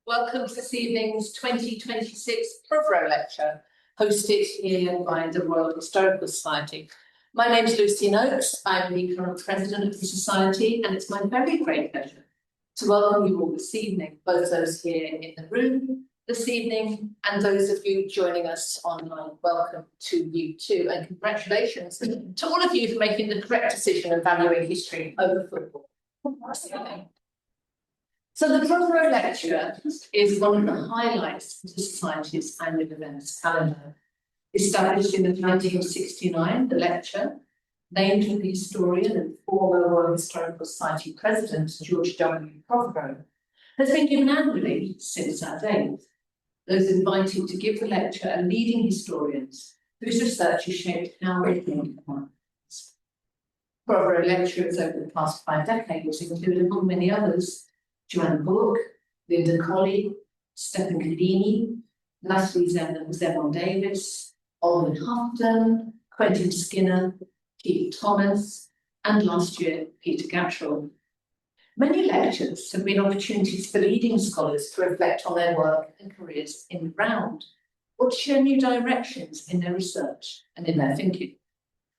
Welcome to this evening's 2026 Prothero lecture, hosted here by the Royal Historical Society. My name is Lucy Noakes. I'm the current president of the Society, and it's my very great pleasure to welcome you all this evening, both those here in the room this evening and those of you joining us online. Welcome to you too, and congratulations to all of you for making the correct decision of valuing history over football. So the Prothero lecture is one of the highlights of the Society's annual events calendar. Established in 1969, the lecture, named for the historian and former Royal Historical Society president George W. Prothero, has been given annually since that date. Those invited to give the lecture are leading historians whose research has shaped how we think about this. Prothero lecturers over the past 5 decades include, among many others, Joanne Book, Linda Colley, Stephen Cadini, Natalie Zemon Davis, Alvin Houghton, Quentin Skinner, Keith Thomas, and last year, Peter Gattrell. Many lectures have been opportunities for leading scholars to reflect on their work and careers in the round, or to share new directions in their research and in their thinking.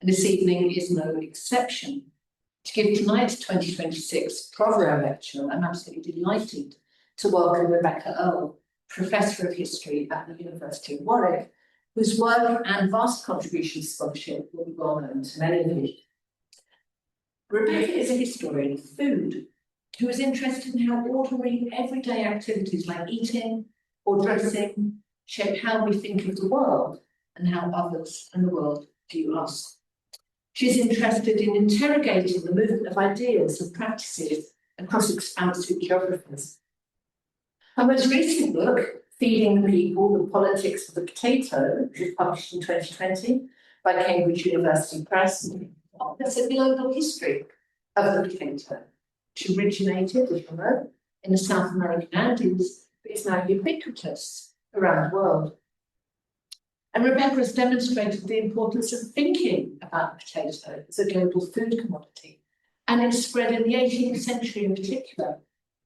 And this evening is no exception. To give tonight's 2026 Prothero lecture, I'm absolutely delighted to welcome Rebecca Earle, Professor of History at the University of Warwick, whose work and vast contributions to scholarship will be well known to many of you. Rebecca is a historian of food who is interested in how ordinary, everyday activities like eating or dressing shape how we think of the world and how others and the world view us. She's interested in interrogating the movement of ideas and practices across expansive geographies. Her most recent book, Feeding the People, The Politics of the Potato, which was published in 2020 by Cambridge University Press, offers a global history of the potato, which originated, as you know, in the South American Andes, but is now ubiquitous around the world. And Rebecca has demonstrated the importance of thinking about the potato as a global food commodity and its spread in the 18th century in particular,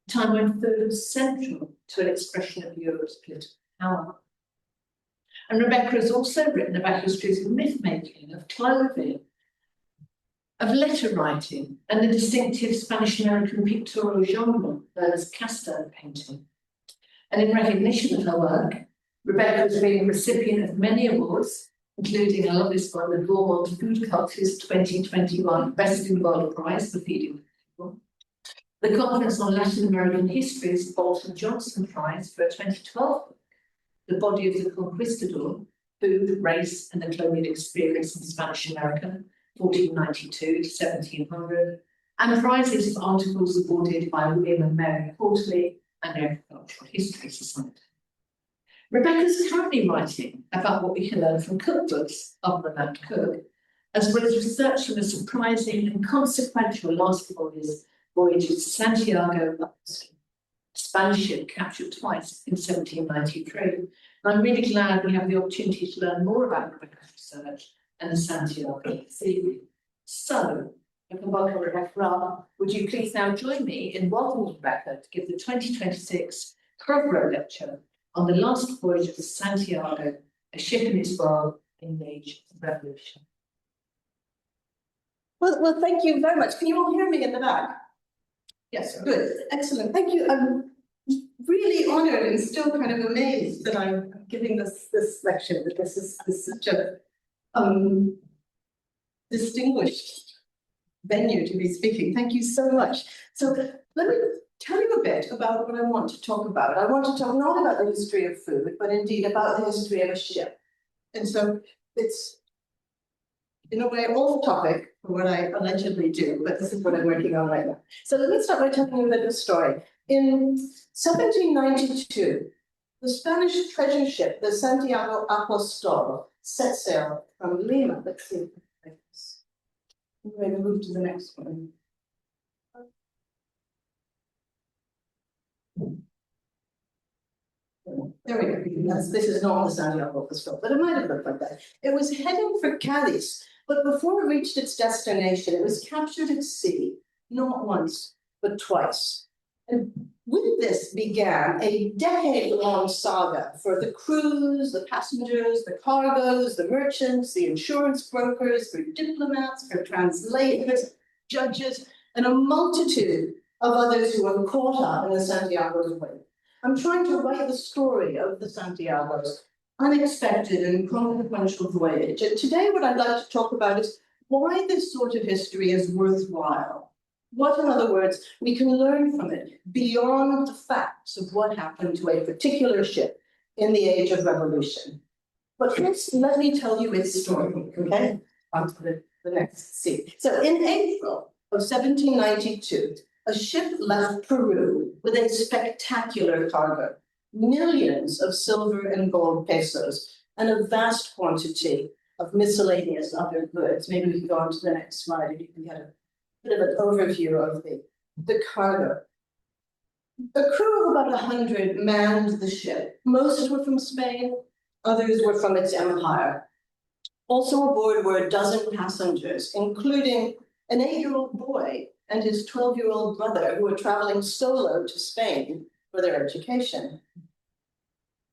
a time when food was central to an expression of Europe's political power. And Rebecca has also written about histories of myth-making, of clothing, of letter writing, and the distinctive Spanish-American pictorial genre known as casta painting. And in recognition of her work, Rebecca has been a recipient of many awards, including, I love this one, the Gourmand Food Culture's 2021 Best in World Prize for Feeding People, the Conference on Latin American History's Bolton Johnson Prize for a 2012 book, The Body of the Conquistador, Food, Race and the Colonial Experience in Spanish America, 1492 to 1700, and prizes for articles awarded by William and Mary Quarterly and the Agricultural History Society. Rebecca's currently writing about what we can learn from cookbooks of the renowned cook, as well as researching the surprising and consequential last voyage to Santiago Apostol, a Spanish ship captured twice in 1793. And I'm really glad we have the opportunity to learn more about Rebecca's research and the Santiago this evening. So, welcome Rebecca. Would you please now join me in welcoming Rebecca to give the 2026 Prothero lecture on the last voyage of the Santiago, a ship in its world in the age of revolution. Well, thank you very much. Can you all hear me in the back? Yes, good, excellent. Thank you. I'm really honoured and still kind of amazed that I'm giving this lecture. That this is such a distinguished venue to be speaking. Thank you so much. So let me tell you a bit about what I want to talk about. I want to talk not about the history of food, but indeed about the history of a ship. And so it's, in a way, off topic for what I allegedly do, but this is what I'm working on right now. So let me start by telling you a little story. In 1792, the Spanish treasure ship, the Santiago Apostol, set sail from Lima. Let's see. I'm going to move to the next one. There we go. This is not the Santiago Apostol, but it might have looked like that. It was heading for Cadiz, but before it reached its destination, it was captured at sea, not once, but twice. And With this began a decade-long saga for the crews, the passengers, the cargoes, the merchants, the insurance brokers, for diplomats, for translators, judges, and a multitude of others who were caught up in the Santiago's wake. I'm trying to write the story of the Santiago's unexpected and consequential voyage. And today what I'd like to talk about is why this sort of history is worthwhile. What, in other words, we can learn from it beyond the facts of what happened to a particular ship in the age of revolution. But first, let me tell you its story, okay? On to the next scene. So in April of 1792, a ship left Peru with a spectacular cargo, millions of silver and gold pesos, and a vast quantity of miscellaneous other goods. Maybe we can go on to the next slide and you can get a bit of an overview of the cargo. A crew of about 100 manned the ship. Most were from Spain, others were from its empire. Also aboard were a dozen passengers, including an 8-year-old boy and his 12-year-old brother, who were traveling solo to Spain for their education.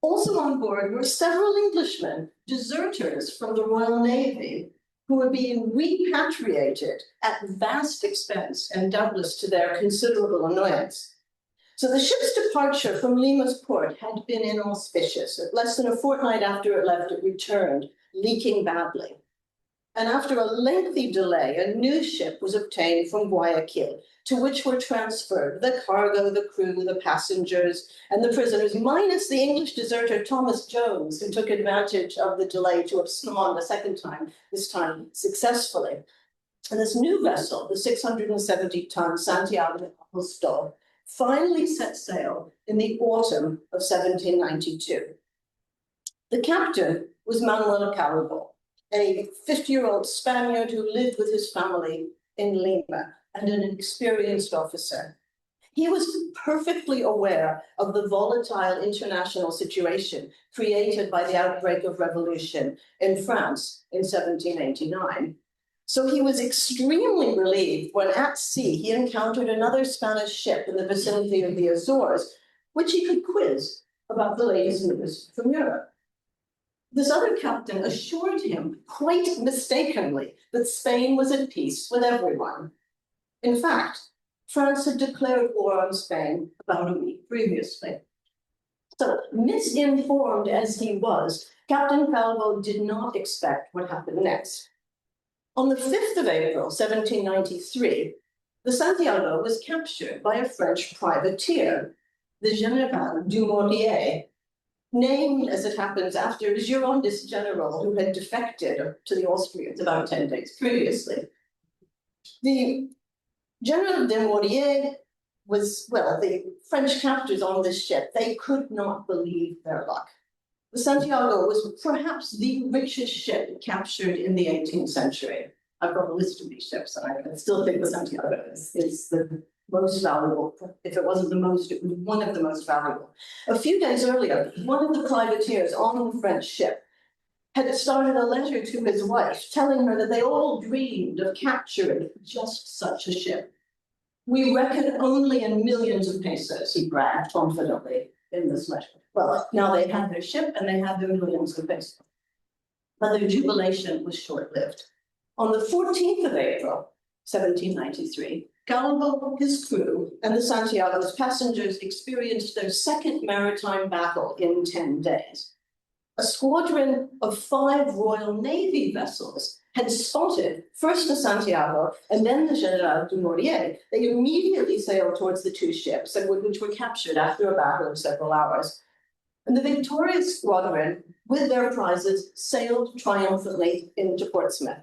Also on board were several Englishmen, deserters from the Royal Navy, who were being repatriated at vast expense and doubtless to their considerable annoyance. So the ship's departure from Lima's port had been inauspicious. Less than a fortnight after it left, it returned, leaking badly. And after a lengthy delay, a new ship was obtained from Guayaquil, to which were transferred the cargo, the crew, the passengers, and the prisoners, minus the English deserter Thomas Jones, who took advantage of the delay to abscond a second time, this time successfully. And this new vessel, the 670-ton Santiago Apostol, finally set sail in the autumn of 1792. The captain was Manuel Calvo, a 50-year-old Spaniard who lived with his family in Lima, and an experienced officer. He was perfectly aware of the volatile international situation created by the outbreak of revolution in France in 1789. So he was extremely relieved when at sea he encountered another Spanish ship in the vicinity of the Azores, which he could quiz about the latest news from Europe. This other captain assured him, quite mistakenly, that Spain was at peace with everyone. In fact, France had declared war on Spain about a week previously. So, misinformed as he was, Captain Calvo did not expect what happened next. On the 5th of April, 1793, the Santiago was captured by a French privateer, the Général Dumouriez, named, as it happens, after a Girondist general who had defected to the Austrians about 10 days previously. The General Dumouriez was, well, the French captors on this ship, they could not believe their luck. The Santiago was perhaps the richest ship captured in the 18th century. I've got a list of these ships, and I still think the Santiago is the most valuable. If it wasn't the most, it was one of the most valuable. A few days earlier, one of the privateers on the French ship had started a letter to his wife telling her that they all dreamed of capturing just such a ship. We reckon only in millions of pesos, he bragged confidently in this letter. Well, now they had their ship and they had their millions of pesos. But their jubilation was short-lived. On the 14th of April, 1793, Calvo, his crew, and the Santiago's passengers experienced their second maritime battle in 10 days. A squadron of 5 Royal Navy vessels had spotted first the Santiago and then the Général Dumouriez. They immediately sailed towards the 2 ships, which were captured after a battle of several hours. And the victorious squadron, with their prizes, sailed triumphantly into Portsmouth.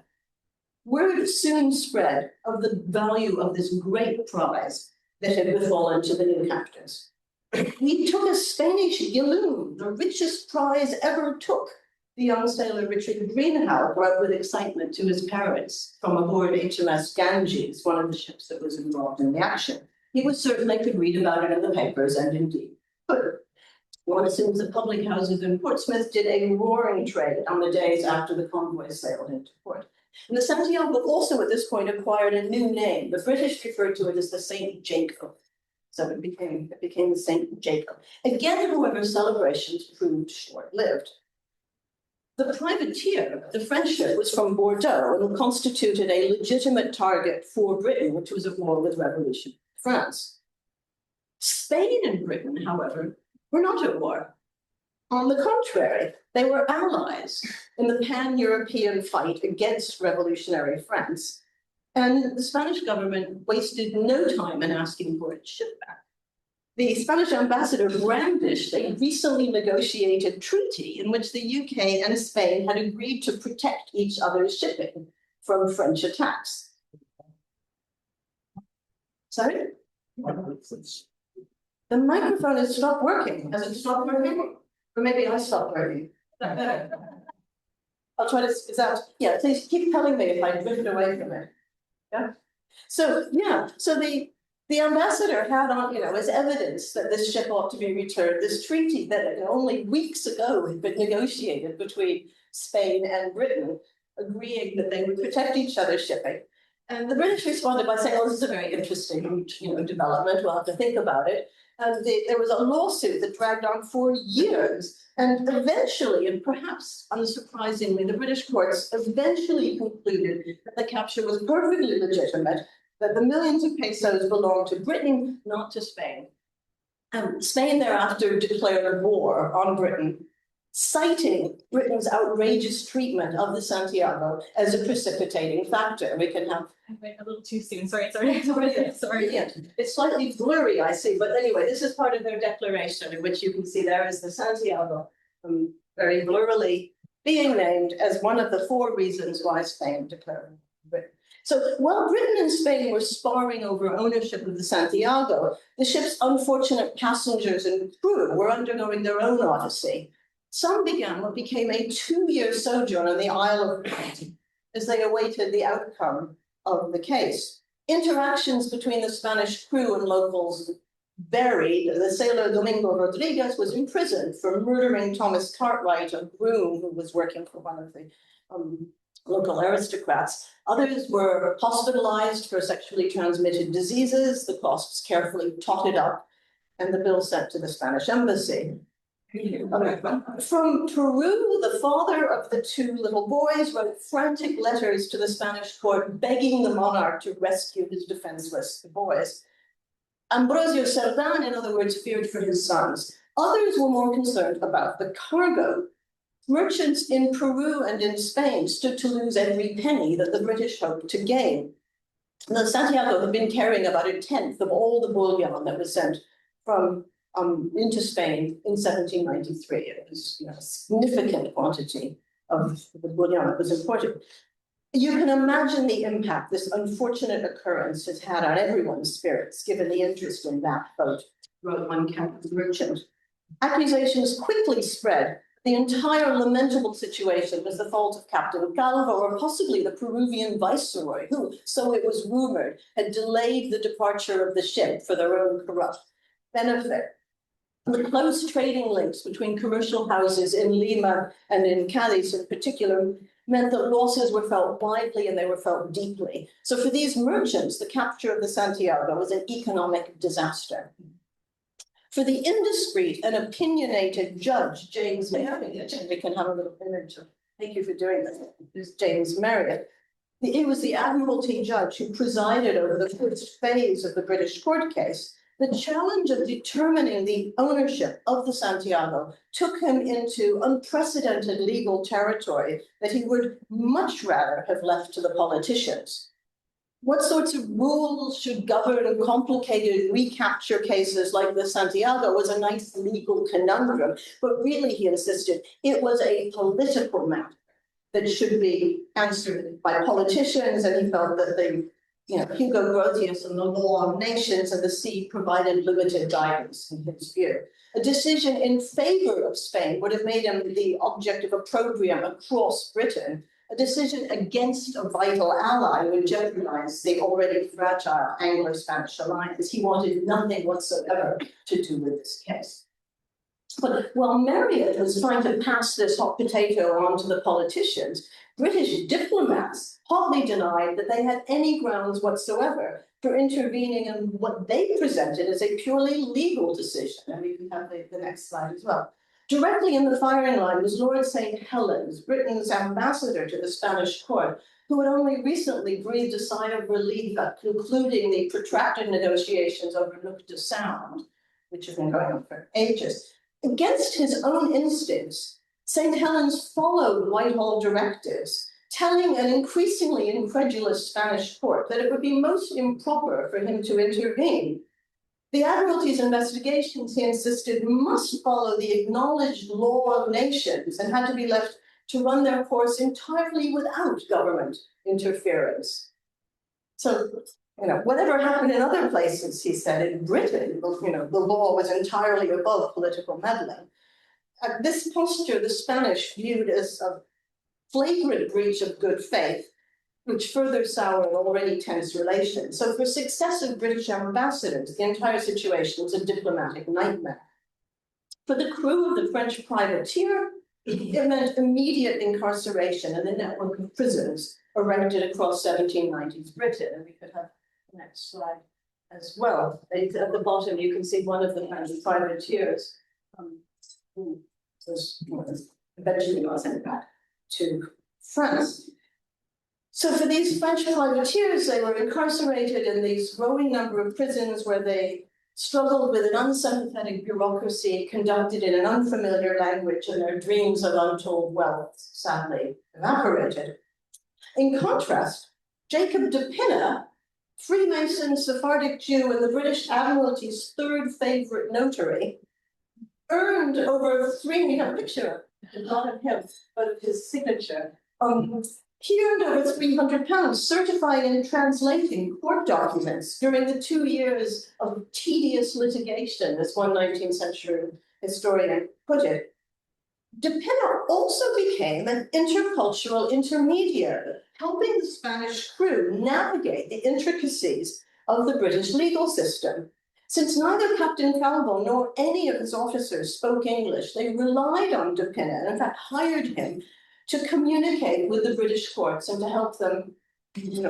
Word soon spread of the value of this great prize that had befallen to the new captors. "We took a Spanish galloon, the richest prize ever took," the young sailor Richard Greenhow wrote with excitement to his parents from aboard HMS Ganges, one of the ships that was involved in the action. He was certain they could read about it in the papers, and indeed could. One assumes that public houses in Portsmouth did a roaring trade on the days after the convoy sailed into port. And the Santiago also at this point acquired a new name. The British referred to it as the St. Jacob. So it became Saint Jacob. Again, however, celebrations proved short-lived. The privateer, the French ship, was from Bordeaux and constituted a legitimate target for Britain, which was at war with Revolution France. Spain and Britain, however, were not at war. On the contrary, they were allies in the pan-European fight against revolutionary France, and the Spanish government wasted no time in asking for its ship back. The Spanish ambassador brandished a recently negotiated treaty in which the UK and Spain had agreed to protect each other's shipping from French attacks. Sorry? The microphone has stopped working. Has it stopped working? Or maybe I stopped working. I'll try to, is that, yeah, please keep telling me if I drift away from it. Yeah. So, yeah, so the ambassador had on, as evidence that this ship ought to be returned, this treaty that only weeks ago had been negotiated between Spain and Britain, agreeing that they would protect each other's shipping. And the British responded by saying, oh, this is a very interesting, development, we'll have to think about it. And there was a lawsuit that dragged on for years. And eventually, and perhaps unsurprisingly, the British courts eventually concluded that the capture was perfectly legitimate, that the millions of pesos belonged to Britain, not to Spain. Spain thereafter declared war on Britain, citing Britain's outrageous treatment of the Santiago as a precipitating factor. We can have... I went a little too soon, sorry. Yeah. It's slightly blurry, I see, but anyway, this is part of their declaration in which you can see there is the Santiago very blurrily being named as one of the 4 reasons why Spain declared Britain. So while Britain and Spain were sparring over ownership of the Santiago, the ship's unfortunate passengers and crew were undergoing their own odyssey. Some began what became a 2-year sojourn on the Isle of Wight as they awaited the outcome of the case. Interactions between the Spanish crew and locals varied. The sailor Domingo Rodriguez was imprisoned for murdering Thomas Cartwright, a groom who was working for one of the local aristocrats. Others were hospitalized for sexually transmitted diseases, the costs carefully totted up, and the bill sent to the Spanish embassy. From Peru, the father of the 2 little boys wrote frantic letters to the Spanish court begging the monarch to rescue his defenseless boys. Ambrosio Cerdan, in other words, feared for his sons. Others were more concerned about the cargo. Merchants in Peru and in Spain stood to lose every penny that the British hoped to gain. The Santiago had been carrying about 1/10 of all the bullion that was sent from into Spain in 1793. It was a significant quantity of the bullion that was imported. You can imagine the impact this unfortunate occurrence has had on everyone's spirits, given the interest in that boat, wrote one Captain Merchant. Accusations quickly spread. The entire lamentable situation was the fault of Captain Calvo, or possibly the Peruvian viceroy, who, so it was rumored, had delayed the departure of the ship for their own corrupt benefit. The close trading links between commercial houses in Lima and in Cadiz in particular meant that losses were felt widely and they were felt deeply. So for these merchants, the capture of the Santiago was an economic disaster. For the indiscreet and opinionated judge, James Marriott, and we can have a little image of, thank you for doing this, this is James Marriott. He was the Admiralty judge who presided over the first phase of the British court case. The challenge of determining the ownership of the Santiago took him into unprecedented legal territory that he would much rather have left to the politicians. What sorts of rules should govern complicated recapture cases like the Santiago was a nice legal conundrum, but really, he insisted, it was a political matter that should be answered by politicians, and he felt that the Hugo Grotius and the Law of Nations and the Sea provided limited guidance in his view. A decision in favor of Spain would have made him the object of opprobrium across Britain. A decision against a vital ally would jeopardize the already fragile Anglo-Spanish alliance. He wanted nothing whatsoever to do with this case. But while Marriott was trying to pass this hot potato on to the politicians, British diplomats hotly denied that they had any grounds whatsoever for intervening in what they presented as a purely legal decision. And we can have the next slide as well. Directly in the firing line was Lord St. Helens, Britain's ambassador to the Spanish court, who had only recently breathed a sigh of relief at concluding the protracted negotiations over Look to Sound, which have been going on for ages. Against his own instincts, St. Helens followed Whitehall directives, telling an increasingly incredulous Spanish court that it would be most improper for him to intervene. The Admiralty's investigations, he insisted, must follow the acknowledged law of nations and had to be left to run their course entirely without government interference. So, whatever happened in other places, he said, in Britain, the law was entirely above political meddling. This posture, the Spanish viewed as a flagrant breach of good faith, which further soured already tense relations. So for successive British ambassadors, the entire situation was a diplomatic nightmare. For the crew of the French privateer, it meant immediate incarceration in the network of prisons erected across 1790s Britain. And we could have the next slide as well. At the bottom, you can see one of the French privateers eventually was sent back to France. So for these French privateers, they were incarcerated in these growing number of prisons where they struggled with an unsympathetic bureaucracy conducted in an unfamiliar language, and their dreams of untold wealth sadly evaporated. In contrast, Jacob de Pinna, Freemason, Sephardic Jew, and the British Admiralty's third favorite notary, earned over we have a picture, not of him, but of his signature. He earned over £300 certifying and translating court documents during the 2 years of tedious litigation, as one 19th century historian put it. De Pinna also became an intercultural intermediary, helping the Spanish crew navigate the intricacies of the British legal system. Since neither Captain Calvo nor any of his officers spoke English, they relied on de Pinna and in fact hired him to communicate with the British courts and to help them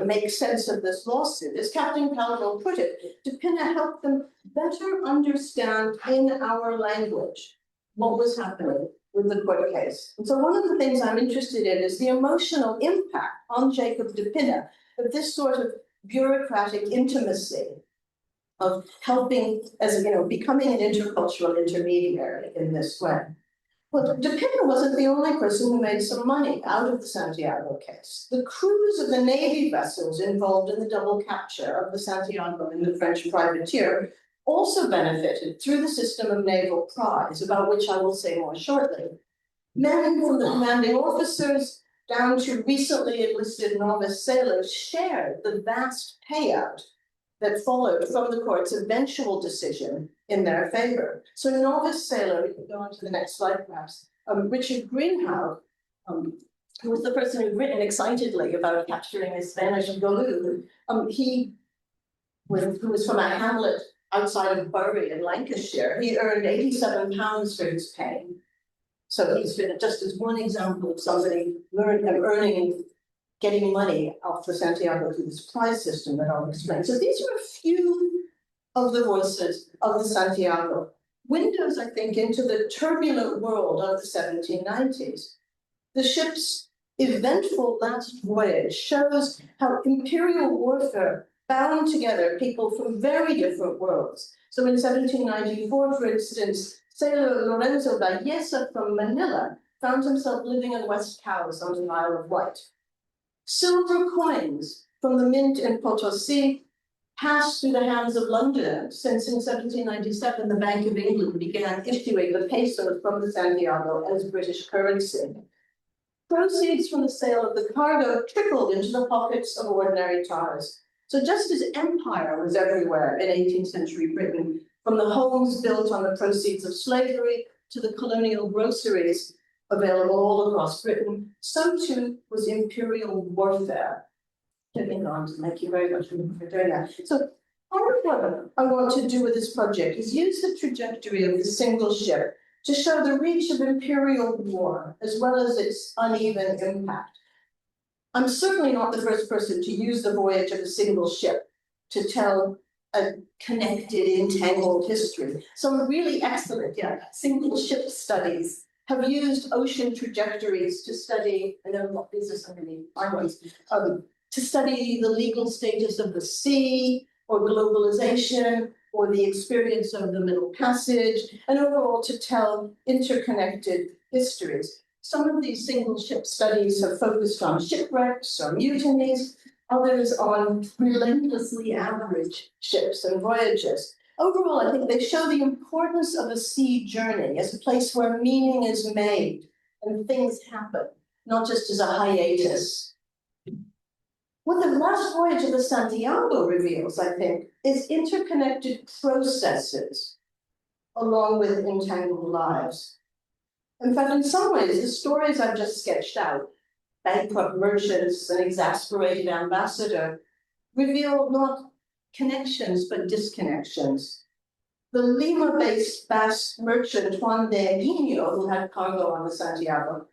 make sense of this lawsuit. As Captain Calvo put it, de Pinna helped them better understand in our language what was happening with the court case. And so one of the things I'm interested in is the emotional impact on Jacob de Pinna of this sort of bureaucratic intimacy of helping, becoming an intercultural intermediary in this way. Well, de Pinna wasn't the only person who made some money out of the Santiago case. The crews of the Navy vessels involved in the double capture of the Santiago and the French privateer also benefited through the system of naval prize, about which I will say more shortly. Men from the commanding officers down to recently enlisted novice sailors shared the vast payout that followed from the court's eventual decision in their favor. So a novice sailor, we can go on to the next slide perhaps, Richard Greenhow, who was the person who'd written excitedly about capturing a Spanish galloon, who was from a hamlet outside of Bury in Lancashire. He earned £87 for his pay. So he's been just as one example of somebody earning and getting money off the Santiago through this prize system that I'll explain. So these are a few of the voices of the Santiago, windows, I think, into the turbulent world of the 1790s. The ship's eventful last voyage shows how imperial warfare bound together people from very different worlds. So in 1794, for instance, sailor Lorenzo Vallesa from Manila found himself living in West Cowes on the Isle of Wight. Silver coins from the mint in Potosi passed through the hands of London, since in 1797 the Bank of England began issuing the pesos from the Santiago as British currency. Proceeds from the sale of the cargo trickled into the pockets of ordinary tars. So just as empire was everywhere in 18th century Britain, from the homes built on the proceeds of slavery to the colonial groceries available all across Britain, so too was imperial warfare. Thank you very much for doing that. So part of what I want to do with this project is use the trajectory of the single ship to show the reach of imperial war as well as its uneven impact. I'm certainly not the first person to use the voyage of a single ship to tell a connected, entangled history. Some really excellent, single ship studies have used ocean trajectories to study, I know these are some really fine ones, to study the legal stages of the sea, or globalization, or the experience of the Middle Passage, and overall to tell interconnected histories. Some of these single ship studies have focused on shipwrecks or mutinies, others on relentlessly average ships and voyages. Overall, I think they show the importance of a sea journey as a place where meaning is made and things happen, not just as a hiatus. What the last voyage of the Santiago reveals, I think, is interconnected processes along with entangled lives. In fact, in some ways, the stories I've just sketched out, bankrupt merchants, an exasperated ambassador, reveal not connections, but disconnections. The Lima-based Basque merchant Juan de Guino, who had cargo on the Santiago,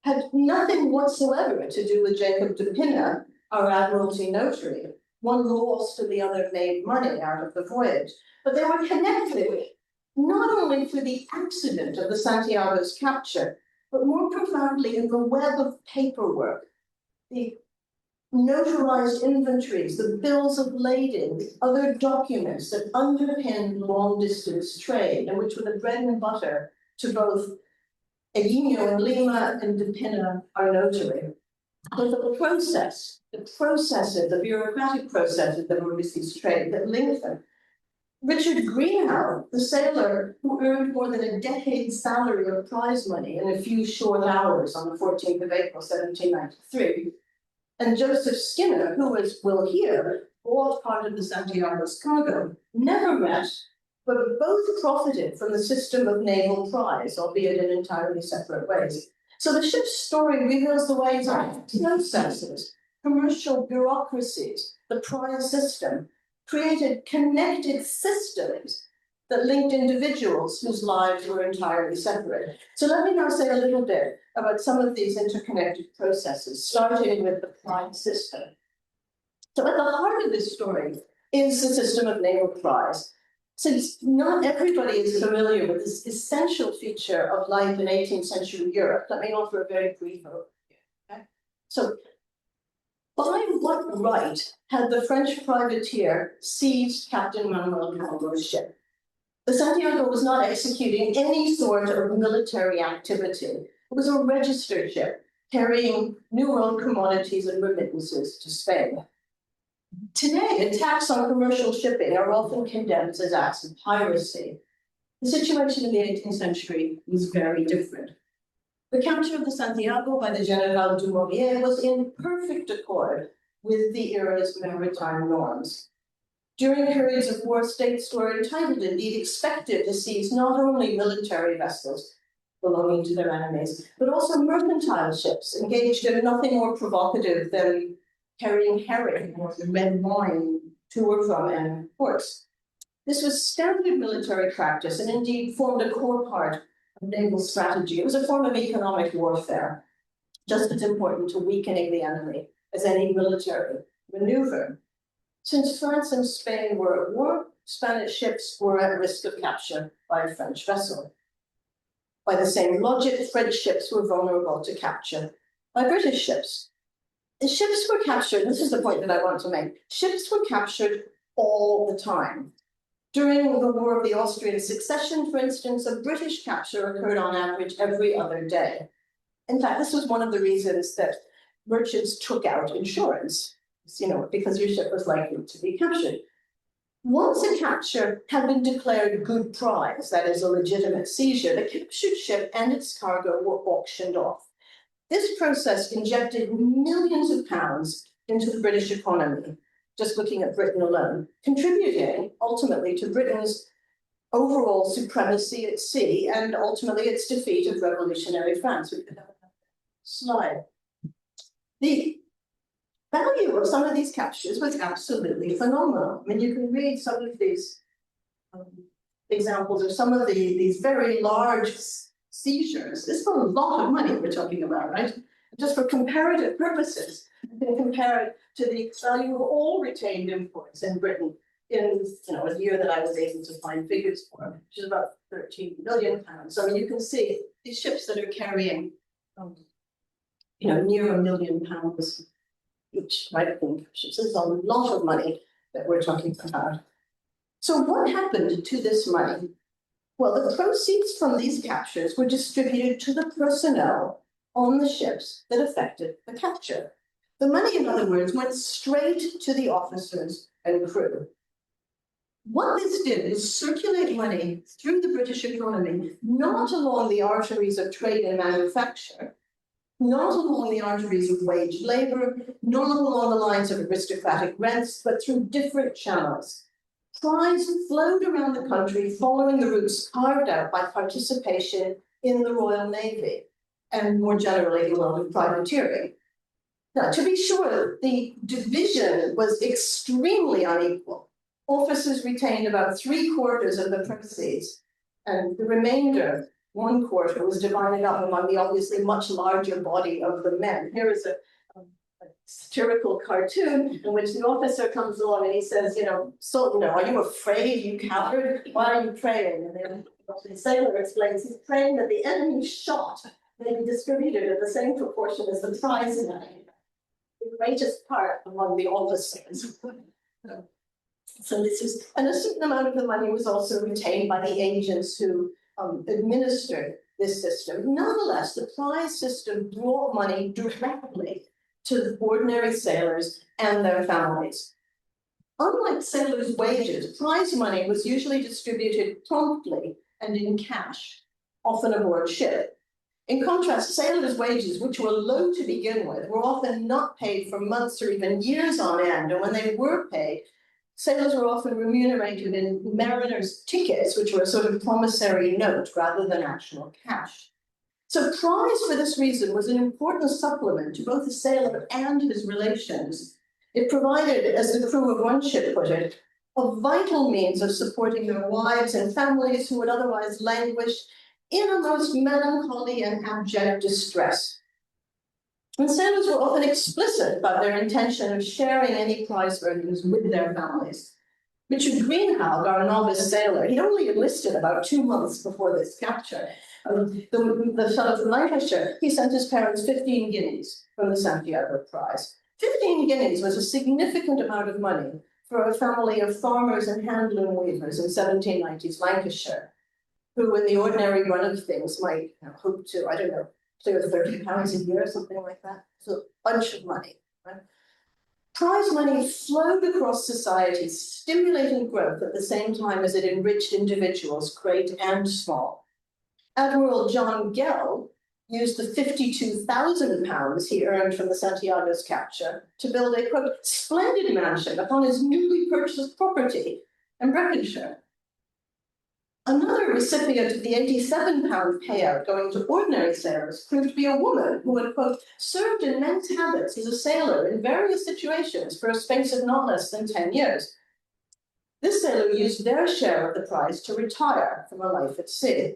had nothing whatsoever to do with Jacob de Pina, our Admiralty notary. One lost and the other made money out of the voyage. But they were connected not only through the accident of the Santiago's capture, but more profoundly in the web of paperwork, the notarized inventories, the bills of lading, the other documents that underpinned long-distance trade, and which were the bread and butter to both Eguino in Lima and de Pina, our notary. But the processes, the bureaucratic processes that overseas trade that linked them. Richard Greenhow, the sailor who earned more than a decade's salary of prize money in a few short hours on the 14th of April, 1793, and Joseph Skinner, who, as we'll hear, bought part of the Santiago's cargo, never met, but both profited from the system of naval prize, albeit in entirely separate ways. So the ship's story reveals the ways of processes, commercial bureaucracies, the prize system, created connected systems that linked individuals whose lives were entirely separate. So let me now say a little bit about some of these interconnected processes, starting with the prize system. So at the heart of this story is the system of naval prize. Since not everybody is familiar with this essential feature of life in 18th century Europe, let me offer a very brief overview. Okay? So, by what right had the French privateer seized Captain Manuel Calvo's ship? The Santiago was not executing any sort of military activity. It was a registered ship carrying New World commodities and remittances to Spain. Today, attacks on commercial shipping are often condemned as acts of piracy. The situation in the 18th century was very different. The capture of the Santiago by the General Dumouriez was in perfect accord with the era's maritime norms. During periods of war, states were entitled, indeed expected, to seize not only military vessels belonging to their enemies, but also mercantile ships engaged in nothing more provocative than carrying herring or red wine to or from enemy ports. This was standard military practice and indeed formed a core part of naval strategy. It was a form of economic warfare, just as important to weakening the enemy as any military maneuver. Since France and Spain were at war, Spanish ships were at risk of capture by a French vessel. By the same logic, French ships were vulnerable to capture by British ships. The ships were captured, this is the point that I want to make, ships were captured all the time. During the War of the Austrian Succession, for instance, a British capture occurred on average every other day. In fact, this was one of the reasons that merchants took out insurance, because your ship was likely to be captured. Once a capture had been declared good prize, that is a legitimate seizure, the captured ship and its cargo were auctioned off. This process injected millions of pounds into the British economy, just looking at Britain alone, contributing ultimately to Britain's overall supremacy at sea and ultimately its defeat of revolutionary France. We could have a slide. The value of some of these captures was absolutely phenomenal. I mean, you can read some of these examples of some of these very large seizures. This is a lot of money we're talking about, right? Just for comparative purposes, you can compare it to the value of all retained imports in Britain in a year that I was able to find figures for, which is about 13 million pounds. So you can see these ships that are carrying, near £1 million each, right? This is a lot of money that we're talking about. So what happened to this money? Well, the proceeds from these captures were distributed to the personnel on the ships that affected the capture. The money, in other words, went straight to the officers and crew. What this did was circulate money through the British economy, not along the arteries of trade and manufacture, not along the arteries of wage labor, not along the lines of aristocratic rents, but through different channels. Prize flowed around the country following the routes carved out by participation in the Royal Navy, and more generally the world of privateering. Now, to be sure, the division was extremely unequal. Officers retained about 3/4 of the proceeds, and the remainder, 1/4, was divided up among the obviously much larger body of the men. Here is a satirical cartoon in which the officer comes along and he says, are you afraid, you coward? Why are you praying? And then the sailor explains he's praying that the enemy's shot may be distributed in the same proportion as the prize money, the greatest part among the officers. So this is, and a certain amount of the money was also retained by the agents who administered this system. Nonetheless, the prize system brought money directly to the ordinary sailors and their families. Unlike sailors' wages, prize money was usually distributed promptly and in cash, often aboard ship. In contrast, sailors' wages, which were low to begin with, were often not paid for months or even years on end, and when they were paid, sailors were often remunerated in mariners' tickets, which were a sort of promissory note rather than actual cash. So prize, for this reason, was an important supplement to both the sailor and his relations. It provided, as the crew of one ship put it, a vital means of supporting their wives and families who would otherwise languish in a most melancholy and abject distress. And sailors were often explicit about their intention of sharing any prize earnings with their families. Richard Greenhalgh, our novice sailor, he only enlisted about 2 months before this capture. The fellow from Lancashire, he sent his parents 15 guineas from the Santiago prize. 15 guineas was a significant amount of money for a family of farmers and handloom-weavers in 1790s Lancashire, who in the ordinary run of things might hope to, clear £30 a year, something like that. So a bunch of money. Right? Prize money flowed across society, stimulating growth at the same time as it enriched individuals, great and small. Admiral John Gell used the £52,000 he earned from the Santiago's capture to build a, quote, splendid mansion upon his newly purchased property in Breconshire. Another recipient of the £87 payout going to ordinary sailors proved to be a woman who had, quote, served in men's habits as a sailor in various situations for a space of not less than 10 years. This sailor used their share of the prize to retire from a life at sea.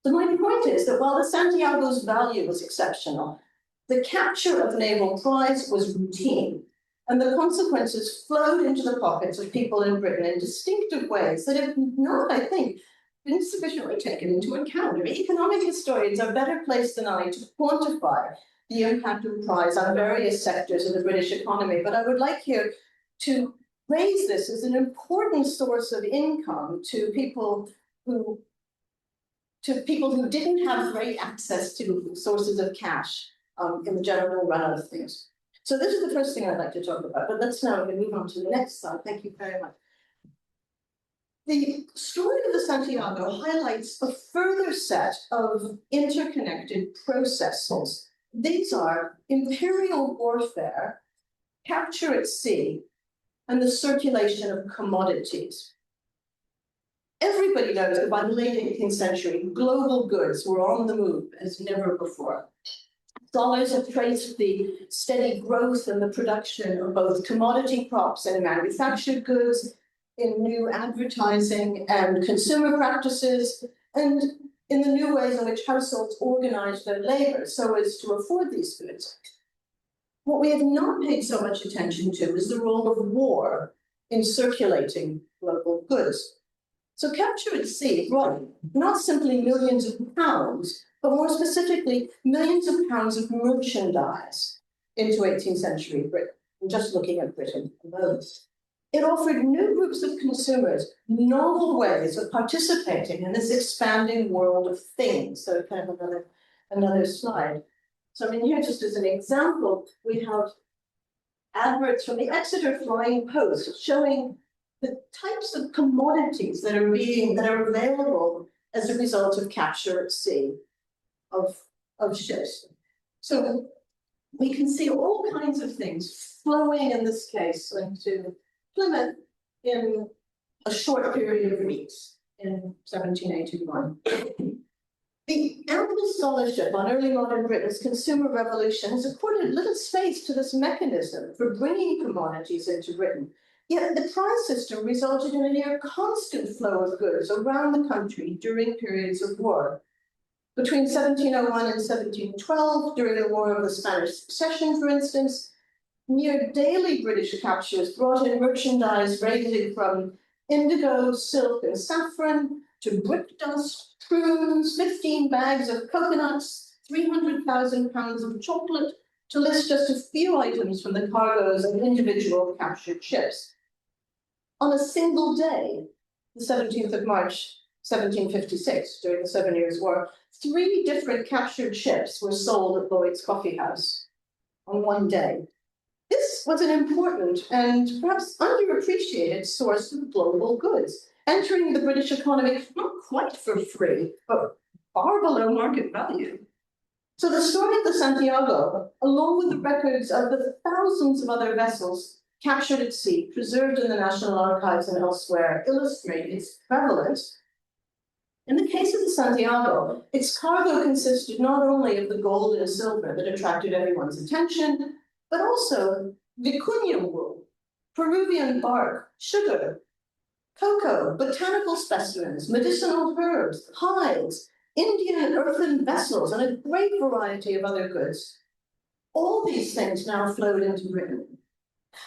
So my point is that while the Santiago's value was exceptional, the capture of naval prize was routine, and the consequences flowed into the pockets of people in Britain in distinctive ways that have not, I think, been sufficiently taken into account. Economic historians are better placed than I to quantify the impact of prize on various sectors of the British economy, but I would like here to raise this as an important source of income to people who didn't have great access to sources of cash in the general run of things. So this is the first thing I'd like to talk about, but let's now move on to the next slide. Thank you very much. The story of the Santiago highlights a further set of interconnected processes. These are imperial warfare, capture at sea, and the circulation of commodities. Everybody knows that by the late 18th century, global goods were on the move as never before. Scholars have traced the steady growth and the production of both commodity crops and manufactured goods, in new advertising and consumer practices, and in the new ways in which households organize their labor so as to afford these goods. What we have not paid so much attention to is the role of war in circulating global goods. So capture at sea brought not simply millions of pounds, but more specifically, millions of pounds of merchandise into 18th century Britain. I'm just looking at Britain alone. It offered new groups of consumers novel ways of participating in this expanding world of things. So kind of another slide. So I mean, here just as an example, we have adverts from the Exeter Flying Post showing the types of commodities that are available as a result of capture at sea of ships. So we can see all kinds of things flowing in this case into Plymouth in a short period of weeks in 1781. The ample scholarship on early modern Britain's consumer revolution has accorded little space to this mechanism for bringing commodities into Britain. Yet the price system resulted in a near constant flow of goods around the country during periods of war. Between 1701 and 1712, during the War of the Spanish Succession, for instance, near daily British captures brought in merchandise ranging from indigo, silk, and saffron to brick dust, prunes, 15 bags of coconuts, 300,000 pounds of chocolate, to list just a few items from the cargoes of individual captured ships. On a single day, the 17th of March, 1756, during the 7 Years' War, 3 different captured ships were sold at Lloyd's Coffee House on one day. This was an important and perhaps underappreciated source of global goods, entering the British economy not quite for free, but far below market value. So the story of the Santiago, along with the records of the thousands of other vessels captured at sea, preserved in the National Archives and elsewhere, illustrate its prevalence. In the case of the Santiago, its cargo consisted not only of the gold and silver that attracted everyone's attention, but also vicuña wool, Peruvian bark, sugar, cocoa, botanical specimens, medicinal herbs, hides, Indian earthen vessels, and a great variety of other goods. All these things now flowed into Britain.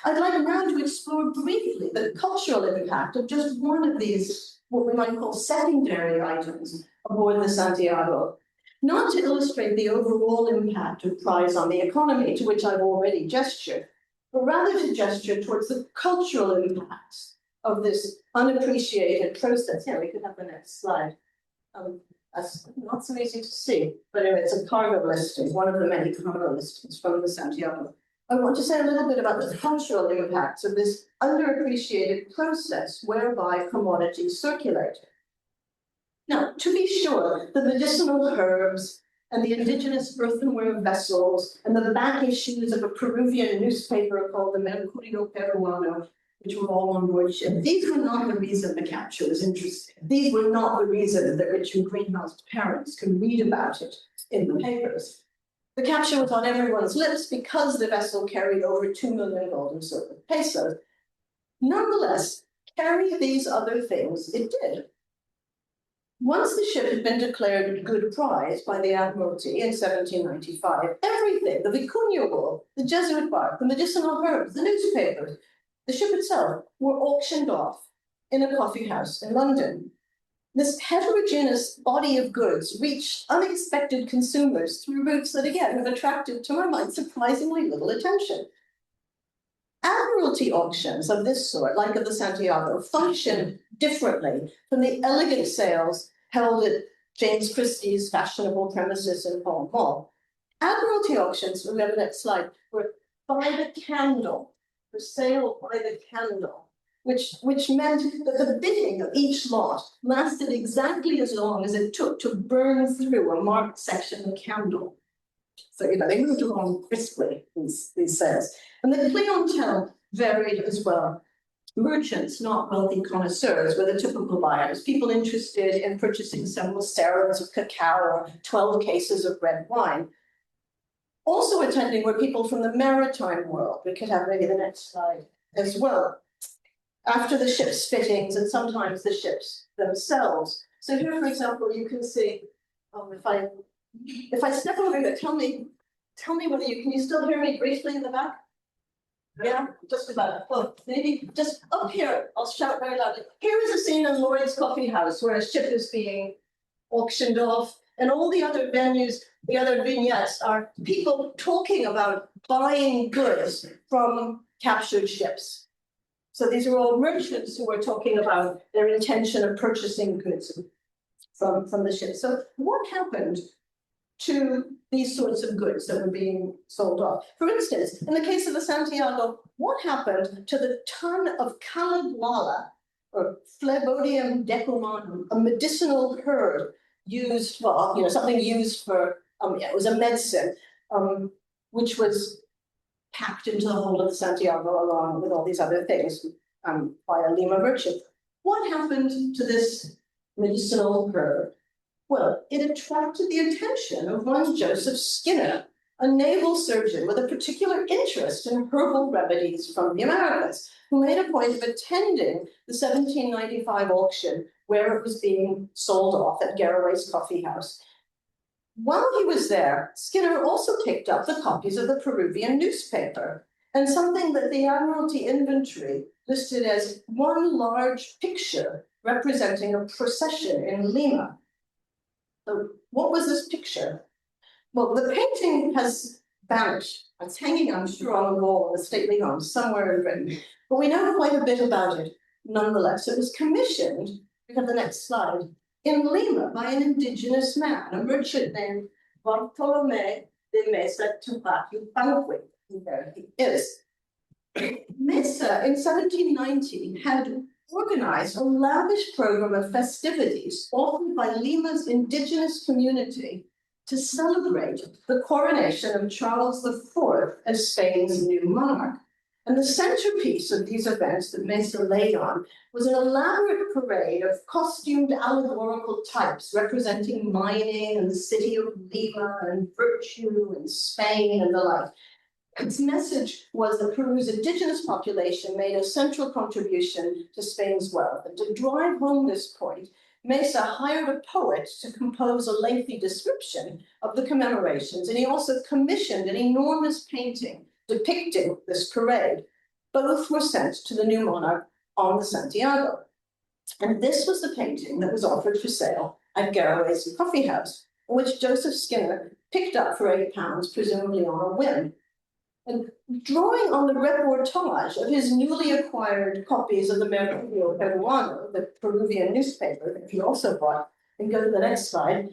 I'd like now to explore briefly the cultural impact of just one of these, what we might call secondary items aboard the Santiago, not to illustrate the overall impact of prize on the economy, to which I've already gestured, but rather to gesture towards the cultural impacts of this unappreciated process. Yeah, we could have the next slide. That's not so easy to see, but anyway, it's a cargo listing, one of the many cargo listings from the Santiago. I want to say a little bit about the cultural impacts of this underappreciated process whereby commodities circulate. Now, to be sure, the medicinal herbs and the indigenous earthenware vessels and the back issues of a Peruvian newspaper called the Mercurio Peruano, which were all on board ship, these were not the reason the capture was interesting. These were not the reason that rich and greenhoused parents could read about it in the papers. The capture was on everyone's lips because the vessel carried over 2 million gold and silver pesos. Nonetheless, carry these other things it did. Once the ship had been declared good prize by the Admiralty in 1795, everything, the vicuña wool, the Jesuit bark, the medicinal herbs, the newspapers, the ship itself, were auctioned off in a coffee house in London. This heterogeneous body of goods reached unexpected consumers through routes that, again, have attracted, to my mind, surprisingly little attention. Admiralty auctions of this sort, like of the Santiago, function differently from the elegant sales held at James Christie's fashionable premises in Pall Mall. Admiralty auctions, remember that slide, were by the candle, for sale by the candle, which meant that the bidding of each lot lasted exactly as long as it took to burn through a marked section of candle. So, they moved along briskly, these sales. And the clientele varied as well. Merchants, not wealthy connoisseurs, were the typical buyers, people interested in purchasing several serums of cacao or 12 cases of red wine. Also attending were people from the maritime world. We could have maybe the next slide as well. after the ship's fittings and sometimes the ships themselves. So here, for example, you can see, if I step over here, tell me whether can you still hear me briefly in the back? Yeah, just about. Oh, maybe just up here, I'll shout very loudly. Here is a scene in Lloyd's Coffee House where a ship is being auctioned off, and all the other venues, the other vignettes are people talking about buying goods from captured ships. So these are all merchants who are talking about their intention of purchasing goods from the ship. So what happened to these sorts of goods that were being sold off? For instance, in the case of the Santiago, what happened to the ton of calaguala, or Phlebodium decumanum, a medicinal herb used for, something used for, it was a medicine, which was packed into the hold of the Santiago along with all these other things by a Lima merchant. What happened to this medicinal herb? Well, it attracted the attention of one Joseph Skinner, a naval surgeon with a particular interest in herbal remedies from the Americas, who made a point of attending the 1795 auction where it was being sold off at Garraway's Coffee House. While he was there, Skinner also picked up the copies of the Peruvian newspaper, and something that the Admiralty inventory listed as one large picture representing a procession in Lima. So what was this picture? Well, the painting has vanished. It's hanging, I'm sure, on the wall of the stately home somewhere in Britain, but we know quite a bit about it. Nonetheless, it was commissioned, we have the next slide, in Lima by an indigenous man, a merchant named Bartolomé de Mesa Tupac Yupanqui. There he is. Mesa, in 1790, had organized a lavish program of festivities offered by Lima's indigenous community to celebrate the coronation of Charles IV as Spain's new monarch. And the centerpiece of these events that Mesa laid on was an elaborate parade of costumed allegorical types representing mining and the city of Lima and virtue and Spain and the like. Its message was that Peru's indigenous population made a central contribution to Spain's wealth. And to drive home this point, Mesa hired a poet to compose a lengthy description of the commemorations, and he also commissioned an enormous painting depicting this parade. Both were sent to the new monarch on the Santiago. And this was the painting that was offered for sale at Garraway's Coffee House, which Joseph Skinner picked up for £8, presumably on a whim. And drawing on the reportage of his newly acquired copies of the Mercurio Peruano, the Peruvian newspaper that he also bought, and go to the next slide,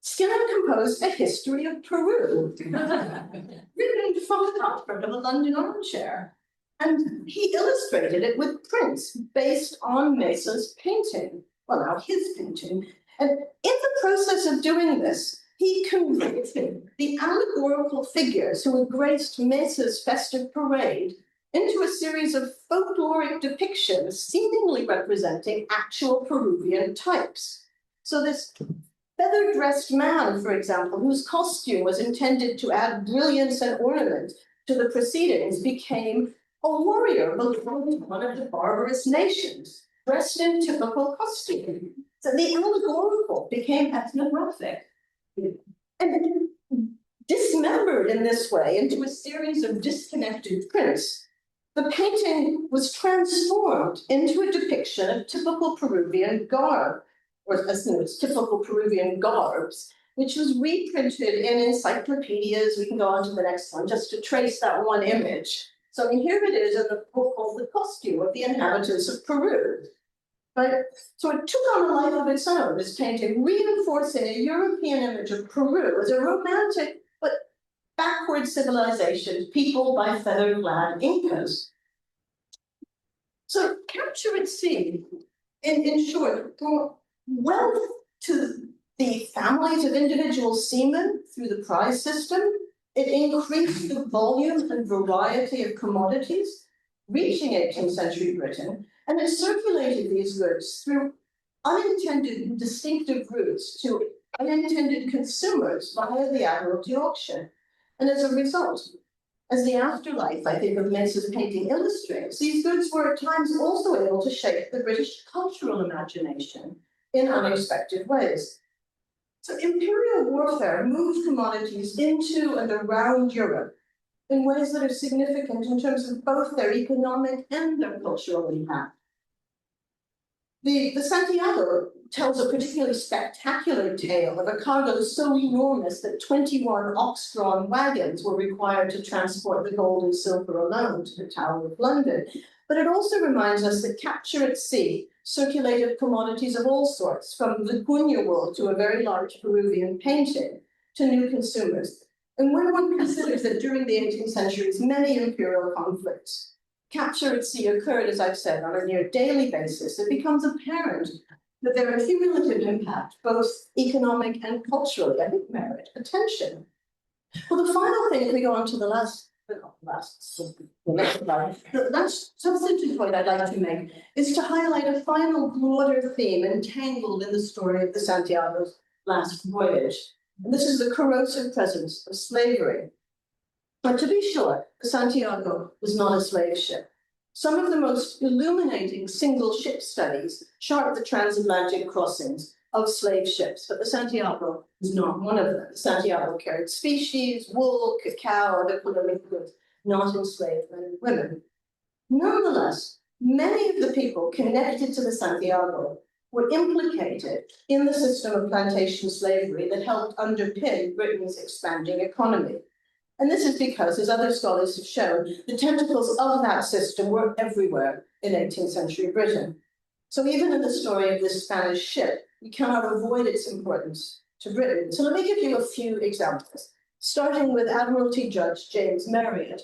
Skinner composed a history of Peru, written from the comfort of a London armchair. And he illustrated it with prints based on Mesa's painting, well, now his painting. And in the process of doing this, he converted the allegorical figures who had graced Mesa's festive parade into a series of folkloric depictions seemingly representing actual Peruvian types. So this feather-dressed man, for example, whose costume was intended to add brilliance and ornament to the proceedings, became a warrior belonging to one of the barbarous nations, dressed in typical costume. So the allegorical became ethnographic. And dismembered in this way into a series of disconnected prints, the painting was transformed into a depiction of typical Peruvian garb, or as its typical Peruvian garbs, which was reprinted in encyclopedias. We can go on to the next one just to trace that one image. So here it is in the book called The Costume of the Inhabitants of Peru. But, so it took on a life of its own, this painting, reinforcing a European image of Peru as a romantic but backward civilization peopled by feather-clad Incas. So capture at sea, in short, brought wealth to the families of individual seamen through the prize system. It increased the volume and variety of commodities, reaching 18th century Britain, and it circulated these goods through unintended and distinctive routes to unintended consumers via the Admiralty auction. And as a result, As the afterlife, I think, of Mensa's painting illustrates, these goods were at times also able to shape the British cultural imagination in unexpected ways. So imperial warfare moved commodities into and around Europe in ways that are significant in terms of both their economic and their cultural impact. The Santiago tells a particularly spectacular tale of a cargo so enormous that 21 ox-drawn wagons were required to transport the gold and silver alone to the Tower of London. But it also reminds us that capture at sea circulated commodities of all sorts, from vicuña wool to a very large Peruvian painting, to new consumers. And when one considers that during the 18th centuries, many imperial conflicts, capture at sea occurred, as I've said, on a near daily basis, it becomes apparent that their cumulative impact, both economic and culturally, I think merit attention. Well, the final thing, if we go on to the last substantive point I'd like to make is to highlight a final broader theme entangled in the story of the Santiago's last voyage. And this is the corrosive presence of slavery. But to be sure, the Santiago was not a slave ship. Some of the most illuminating single ship studies chart the transatlantic crossings of slave ships, but the Santiago was not one of them. The Santiago carried species, wool, cacao, other economic goods, not enslaved men and women. Nonetheless, many of the people connected to the Santiago were implicated in the system of plantation slavery that helped underpin Britain's expanding economy. And this is because, as other scholars have shown, the tentacles of that system were everywhere in 18th century Britain. So even in the story of this Spanish ship, we cannot avoid its importance to Britain. So let me give you a few examples, starting with Admiralty Judge James Marriott,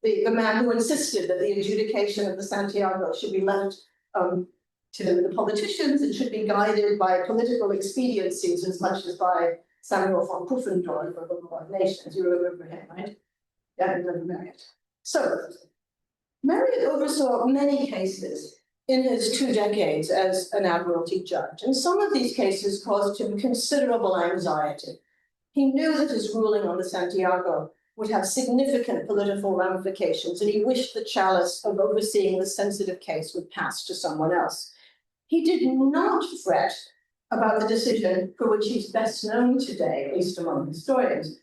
the man who insisted that the adjudication of the Santiago should be left to the politicians and should be guided by political expediencies as much as by Samuel von Pufendorf of the Law of Nations. You remember him, right? Yeah, you remember Marriott. So, Marriott oversaw many cases in his 2 decades as an Admiralty judge, and some of these cases caused him considerable anxiety. He knew that his ruling on the Santiago would have significant political ramifications, and he wished the chalice of overseeing the sensitive case would pass to someone else. He did not fret about the decision for which he's best known today, at least among historians.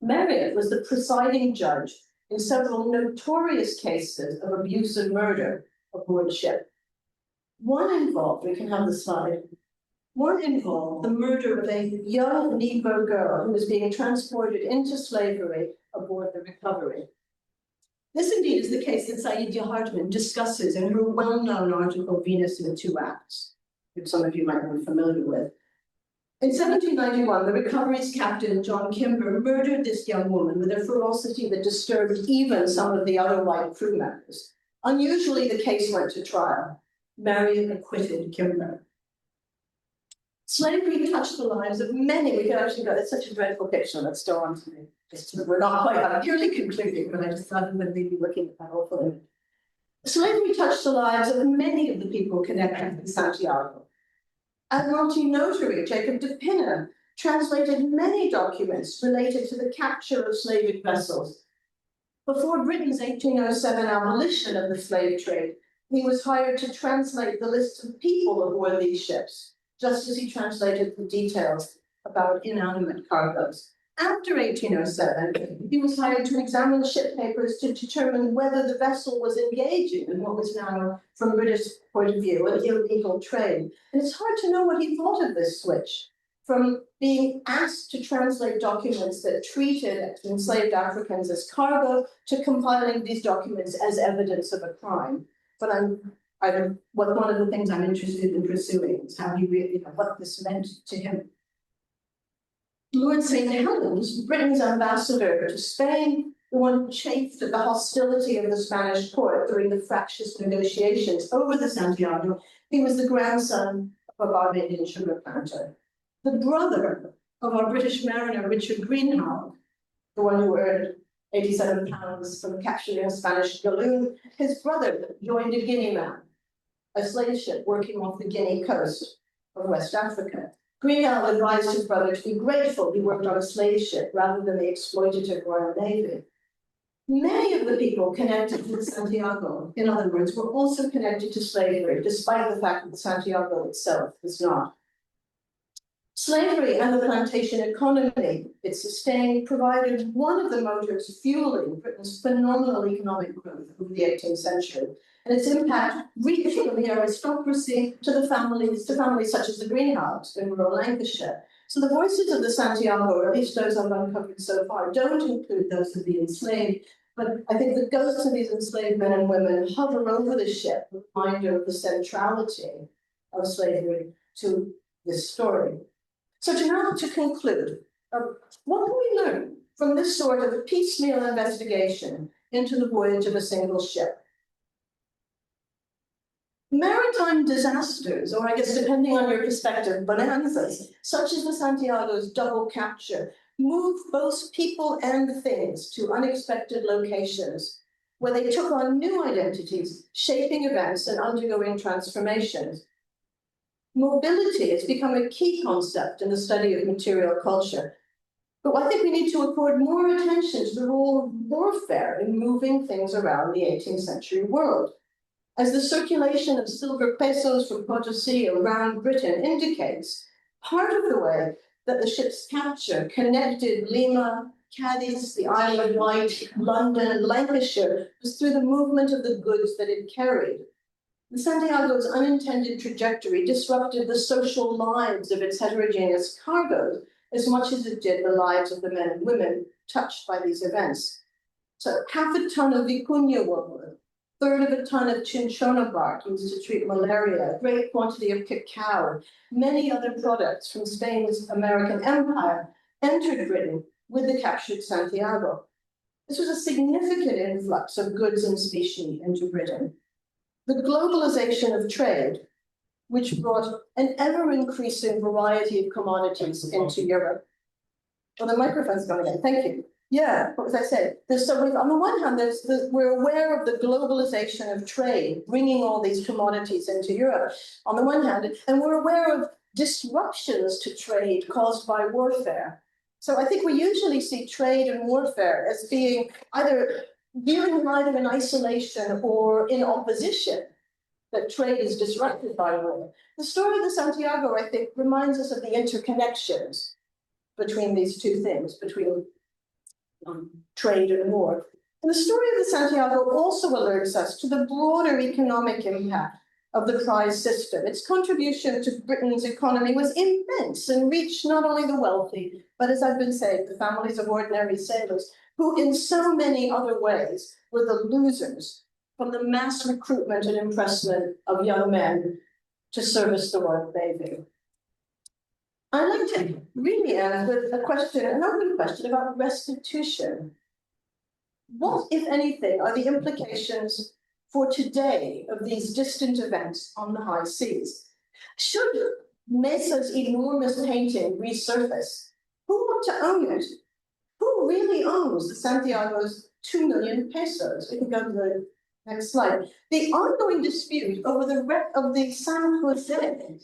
Marriott was the presiding judge in several notorious cases of abuse and murder aboard ship. One involved, we can have the slide, one involved the murder of a young Negro girl who was being transported into slavery aboard the Recovery. This indeed is the case that Saidia Hartman discusses in her well-known article, Venus in 2 Acts, which some of you might be familiar with. In 1791, the Recovery's captain, John Kimber, murdered this young woman with a ferocity that disturbed even some of the other white crew members. Unusually, the case went to trial. Marriott acquitted Kimber. Slavery touched the lives of many. We could actually go, it's such a dreadful picture. Let's go on to me. We're not quite, I'm purely concluding, but I just thought I'm going to be looking at that awful image. Slavery touched the lives of many of the people connected with Santiago. Admiralty notary Jacob de Pinner translated many documents related to the capture of slaved vessels. Before Britain's 1807 abolition of the slave trade, he was hired to translate the list of people aboard these ships, just as he translated the details about inanimate cargoes. After 1807, he was hired to examine ship papers to determine whether the vessel was engaging in what was now, from a British point of view, an illegal trade. And it's hard to know what he thought of this switch, from being asked to translate documents that treated enslaved Africans as cargo to compiling these documents as evidence of a crime. But one of the things I'm interested in pursuing is how he really, what this meant to him. Lord St. Helens, Britain's ambassador to Spain, the one who chafed at the hostility of the Spanish court during the fractious negotiations over the Santiago, he was the grandson of a Barbadian sugar planter. The brother of our British mariner, Richard Greenhow, the one who earned £87 from capturing a Spanish galloon, his brother joined a Guinea man, a slave ship working off the Guinea coast of West Africa. Greenhow advised his brother to be grateful he worked on a slave ship rather than the exploitative Royal Navy. Many of the people connected with Santiago, in other words, were also connected to slavery, despite the fact that Santiago itself was not. Slavery and the plantation economy it sustained provided one of the motors fueling Britain's phenomenal economic growth over the 18th century, and its impact reached from the aristocracy to families such as the Greenhouse in rural Lancashire. So the voices of the Santiago, or at least those I've uncovered so far, don't include those of the enslaved, but I think the ghosts of these enslaved men and women hover over the ship, a reminder of the centrality of slavery to this story. So to conclude, what can we learn from this sort of piecemeal investigation into the voyage of a single ship? Maritime disasters, or I guess depending on your perspective, bonanzas, such as the Santiago's double capture, move both people and things to unexpected locations, where they took on new identities, shaping events and undergoing transformations. Mobility has become a key concept in the study of material culture. But I think we need to accord more attention to the role of warfare in moving things around the 18th century world. As the circulation of silver pesos from Potosi around Britain indicates, part of the way that the ship's capture connected Lima, Cadiz, the Isle of Wight, London, Lancashire was through the movement of the goods that it carried. The Santiago's unintended trajectory disrupted the social lives of its heterogeneous cargoes as much as it did the lives of the men and women touched by these events. So half a ton of vicuña wood, third of a ton of cinchona bark used to treat malaria, a great quantity of cacao, many other products from Spain's American Empire entered Britain with the captured Santiago. This was a significant influx of goods and specie into Britain. The globalization of trade, which brought an ever-increasing variety of commodities into Europe. Well, the microphone's going again, thank you. Yeah, what was I saying? On the one hand, we're aware of the globalization of trade, bringing all these commodities into Europe, on the one hand, and we're aware of disruptions to trade caused by warfare. So I think we usually see trade and warfare as being either viewing either in isolation or in opposition, that trade is disrupted by war. The story of the Santiago, I think, reminds us of the interconnections between these two things, between trade and war. And the story of the Santiago also alerts us to the broader economic impact of the prize system. Its contribution to Britain's economy was immense and reached not only the wealthy, but as I've been saying, the families of ordinary sailors, who in so many other ways were the losers from the mass recruitment and impressment of young men to service the Royal Navy. I'd like to really end with a question, an open question about restitution. What, if anything, are the implications for today of these distant events on the high seas? Should Mesa's enormous painting resurface, who ought to own it? Who really owns the Santiago's 2 million pesos? We can go to the next slide. The ongoing dispute over the wreck of the San Jose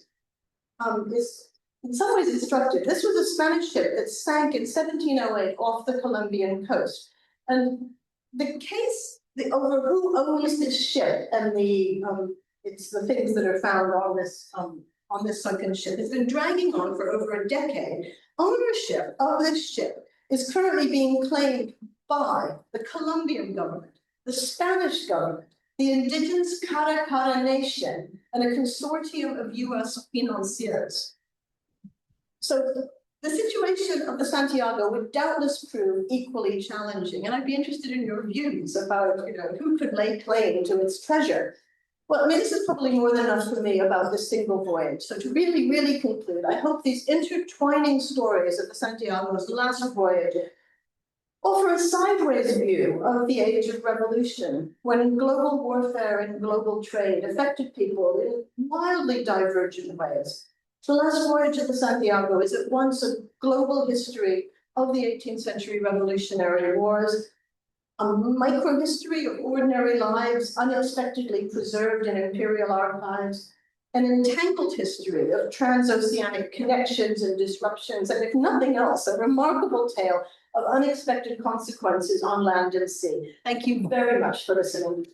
is in some ways instructive. This was a Spanish ship that sank in 1708 off the Colombian coast. And the case over who owns this ship and it's the things that are found on this sunken ship has been dragging on for over a decade. Ownership of this ship is currently being claimed by the Colombian government, the Spanish government, the indigenous Caracara Nation, and a consortium of US financiers. So the situation of the Santiago would doubtless prove equally challenging, and I'd be interested in your views about, who could lay claim to its treasure. Well, I mean, this is probably more than enough for me about this single voyage. So to really, really conclude, I hope these intertwining stories of the Santiago's last voyage offer a sideways view of the age of revolution, when global warfare and global trade affected people in wildly divergent ways. The last voyage of the Santiago is at once a global history of the 18th century revolutionary wars, a microhistory of ordinary lives unexpectedly preserved in imperial archives, an entangled history of transoceanic connections and disruptions, and if nothing else, a remarkable tale of unexpected consequences on land and sea. Thank you very much for listening.